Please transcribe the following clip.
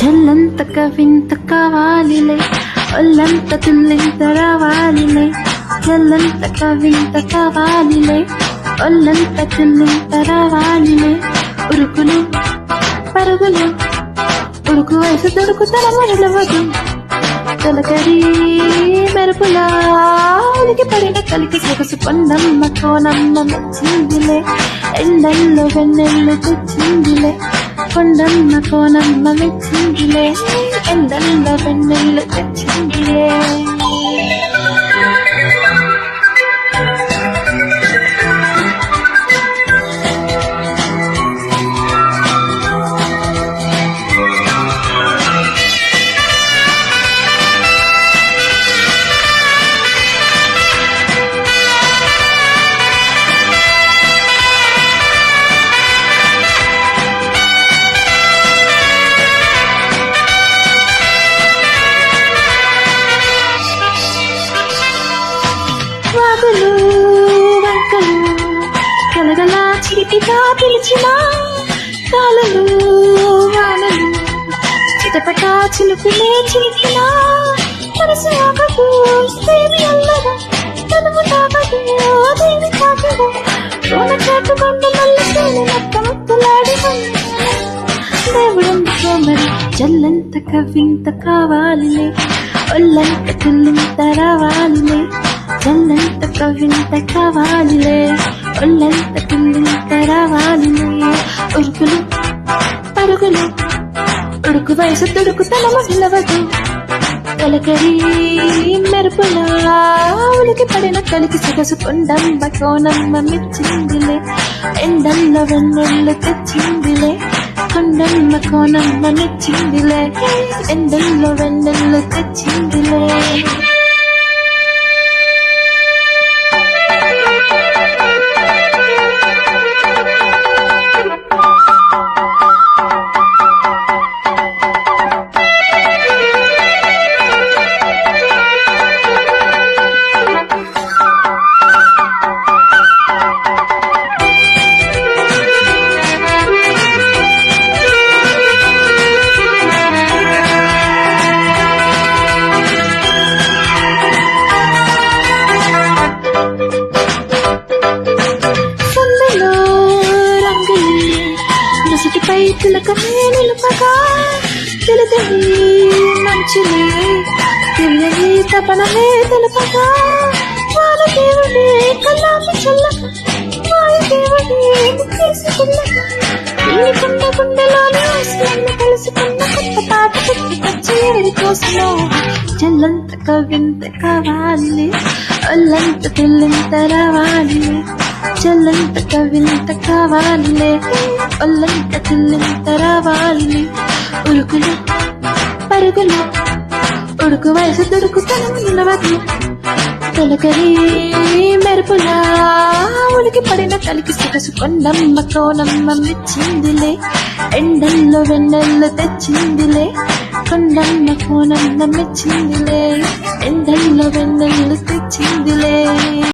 జల్లంత కవింత కావాలిలే, ఒళ్ళంత తుల్లింత రావాలిలే. జల్లంత కవింత కావాలిలే, ఒళ్ళంత తుల్లింత రావాలిలే. ఉరుకులు పరుగులు, ఉడుకు వయసు దొడుకుతల మొదలవదు. తొలకరి మెరుపులా ఉలికి పడిన కలికి సొగసు కొండమ్మ కోనమ్మ మెచ్చిందిలే. ఎండల్లో వెన్నెల్లు తెచ్చిందిలే, కొండమ్మ కోనమ్మ మెచ్చిందిలే. ఎండల్లో వెన్నెల్లు తెచ్చిందిలే. వాగులు వంకలు కలగలా చిటిగా పిలిచిన కాలలు వానలు చిటపట చిలుకులే చిలికిన మనసు ఆగదు దేవి అల్లదా తనువు తాగదు దేవి తాగదు రోన చాటు కొండ మల్లెలు నక్క ముత్తులాడి దేవుడందుకో మరి. జల్లంత కవింత కావాలిలే, ఒళ్ళంత తుల్లింత రావాలిలే. జల్లంత కవింత కావాలిలే, ఒళ్ళంత తుల్లింత రావాలిలే. ఉరుకులు పరుగులు, ఉడుకు వయసు తుడుకు తల మొదలవదు. తొలకరి మెరుపులా ఉలికి పడిన కలికి సొగసు కొండమ్మ కోనమ్మ మెచ్చిందిలే. ఎండల్లో వెన్నెల్లు తెచ్చిందిలే, కొండమ్మ కోనమ్మ మెచ్చిందిలే. ఎండల్లో వెన్నెల్లు తెచ్చిందిలే. పై తిలకమే నిలుపగా తెలియని మంచులే తెలియని తపనమే తెలుపగా వానదేవుడే కల్లాపి చల్లగా వాయుదేవుడే ముక్కేసుకున్నగా ఈ కొండ గుండెలోని ఆశలన్నీ కలుసుకున్న కొత్త పాట పెట్టుకొచ్చి ఎవరి కోసమో. జల్లంత కవింత కావాలి, ఒళ్ళంత తుల్లింత రావాలి. జల్లంత కవింత కావాలిలే, ఒళ్ళంత తుల్లింత రావాలి. ఉరుకులు పరుగులు, ఉడుకు వయసు దొరుకుతల నిలవదు. తొలకరి మెరుపులా ఉలికి పడిన కలికి సొగసు కొండమ్మ కోనమ్మ మెచ్చిందిలే. ఎండల్లో వెన్నెల్లు తెచ్చిందిలే, కొండమ్మ కోనమ్మ మెచ్చిందిలే. ఎండల్లో వెన్నెల్లు తెచ్చిందిలే.